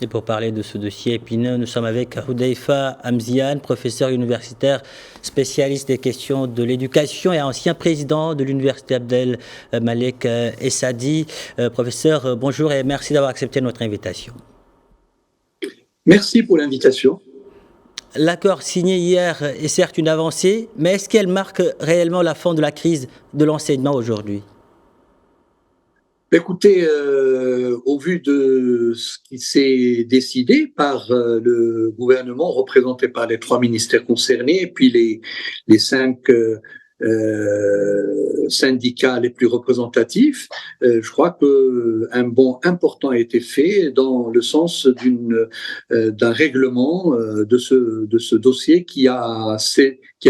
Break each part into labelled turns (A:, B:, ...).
A: Et pour parler de ce dossier épineux, nous sommes avec Houdeifa Hamzian, professeur universitaire spécialiste des questions de l'éducation et ancien président de l'université Abdel Malek Essadi. Professeur, bonjour et merci d'avoir accepté notre invitation.
B: Merci pour l'invitation.
A: L'accord signé hier est certes une avancée, mais est-ce qu'elle marque réellement la fin de la crise de l'enseignement aujourd'hui ?
B: Écoutez, au vu de ce qui s'est décidé par le gouvernement, représenté par les 3 ministères concernés, et puis les 5 syndicats les plus représentatifs, je crois qu'un bond important a été fait dans le sens d'un règlement de ce dossier qui a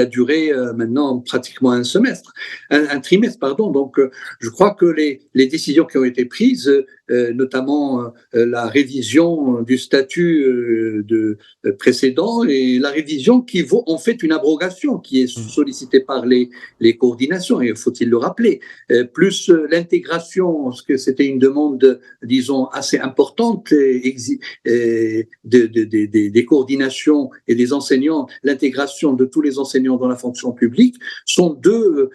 B: duré maintenant pratiquement un trimestre, pardon. Donc, je crois que les décisions qui ont été prises, notamment la révision du statut précédent et la révision qui vaut en fait une abrogation qui est sollicitée par les coordinations, et faut-il le rappeler, plus l'intégration, parce que c'était une demande, disons, assez importante des coordinations et des enseignants, l'intégration de tous les enseignants dans la fonction publique, sont deux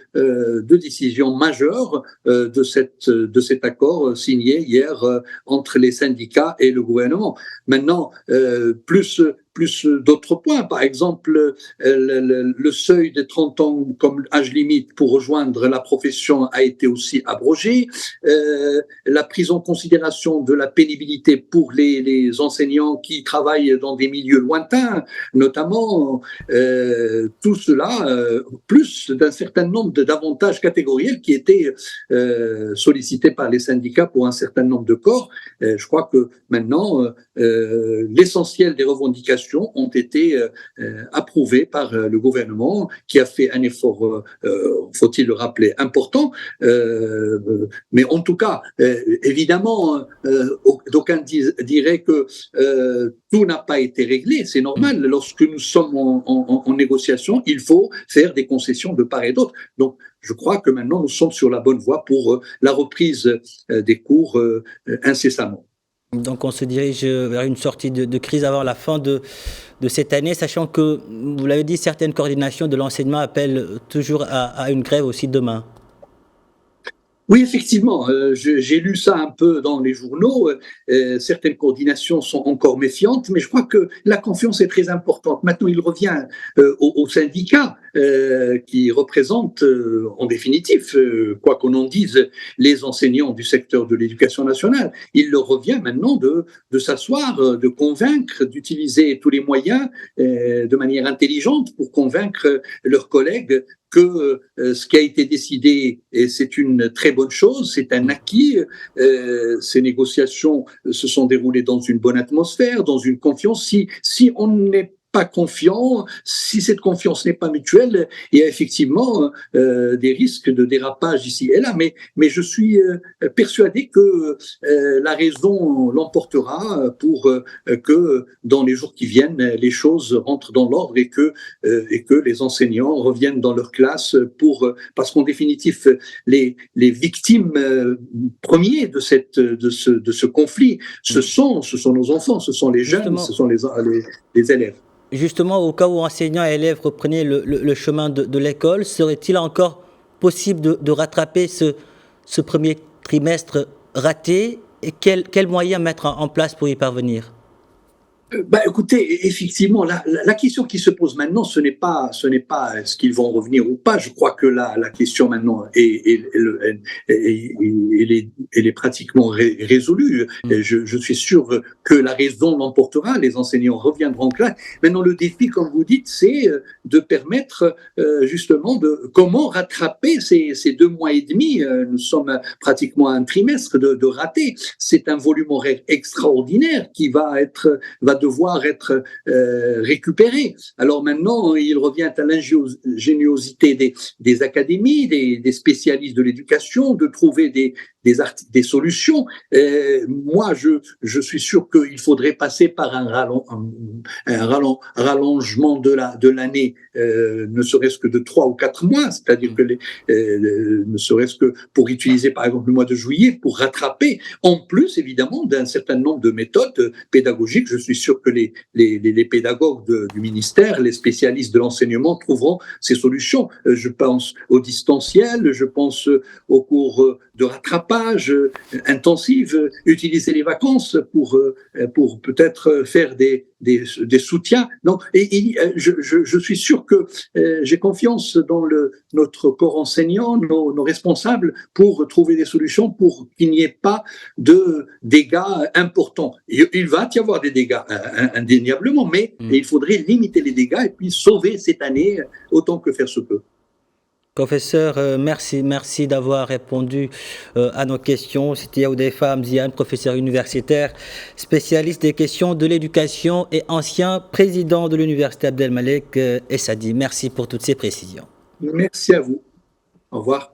B: décisions majeures de cet accord signé hier entre les syndicats et le gouvernement. Maintenant, plus d'autres points, par exemple le seuil de 30 ans comme âge limite pour rejoindre la profession a été aussi abrogé, la prise en considération de la pénibilité pour les enseignants qui travaillent dans des milieux lointains, notamment, tout cela, plus d'un certain nombre d'avantages catégoriels qui étaient sollicités par les syndicats pour un certain nombre de corps. Je crois que maintenant, l'essentiel des revendications ont été approuvées par le gouvernement, qui a fait un effort, faut-il le rappeler, important. Mais en tout cas, évidemment, d'aucuns diraient que tout n'a pas été réglé. C'est normal. Lorsque nous sommes en négociation, il faut faire des concessions de part et d'autre. Donc, je crois que maintenant, nous sommes sur la bonne voie pour la reprise des cours incessamment.
A: Donc on se dirige vers une sortie de crise avant la fin de cette année, sachant que, vous l'avez dit, certaines coordinations de l'enseignement appellent toujours à une grève aussi demain.
B: Oui, effectivement, j'ai lu ça un peu dans les journaux. Certaines coordinations sont encore méfiantes, mais je crois que la confiance est très importante. Maintenant, il revient aux syndicats qui représentent, en définitive, quoi qu'on en dise, les enseignants du secteur de l'éducation nationale. Il leur revient maintenant de s'asseoir, de convaincre, d'utiliser tous les moyens de manière intelligente pour convaincre leurs collègues que ce qui a été décidé, et c'est une très bonne chose, c'est un acquis. Ces négociations se sont déroulées dans une bonne atmosphère, dans une confiance. Si on n'est pas confiant, si cette confiance n'est pas mutuelle, il y a effectivement des risques de dérapage ici et là. Mais je suis persuadé que la raison l'emportera pour que dans les jours qui viennent, les choses rentrent dans l'ordre et que les enseignants reviennent dans leur classe parce qu'en définitive, les victimes premiers de ce conflit, ce sont nos enfants, ce sont les jeunes, ce sont les élèves.
A: Justement, au cas où enseignants et élèves reprenaient le chemin de l'école, serait-il encore possible de rattraper ce premier trimestre raté, et quels moyens mettre en place pour y parvenir ?
B: Écoutez, effectivement, la question qui se pose maintenant, ce n'est pas est-ce qu'ils vont revenir ou pas. Je crois que la question maintenant elle est pratiquement résolue. Je suis sûr que la raison l'emportera. Les enseignants reviendront en classe. Maintenant, le défi, comme vous dites, c'est de permettre justement de comment rattraper ces 2 mois et demi. Nous sommes pratiquement à un trimestre de raté. C'est un volume horaire extraordinaire qui va devoir être récupéré. Alors maintenant, il revient à l'ingéniosité des académies, des spécialistes de l'éducation, de trouver des solutions. Moi, je suis sûr qu'il faudrait passer par un rallongement de l'année, ne serait-ce que de 3 ou 4 mois, c'est-à-dire que ne serait-ce que pour utiliser par exemple le mois de juillet, pour rattraper, en plus évidemment d'un certain nombre de méthodes pédagogiques. Je suis sûr que les pédagogues du ministère, les spécialistes de l'enseignement trouveront ces solutions. Je pense au distanciel, je pense aux cours de rattrapage intensif, utiliser les vacances pour peut-être faire des soutiens. Donc, je suis sûr que j'ai confiance dans notre corps enseignant, nos responsables, pour trouver des solutions pour qu'il n'y ait pas de dégâts importants. Il va y avoir des dégâts indéniablement, mais il faudrait limiter les dégâts et puis sauver cette année autant que faire se peut.
A: Professeur, merci d'avoir répondu à nos questions. C'était Hudhaifa Amziane, professeur universitaire, spécialiste des questions de l'éducation et ancien président de l'Université Abdelmalek Essadi. Merci pour toutes ces précisions.
B: Merci à vous. Au revoir.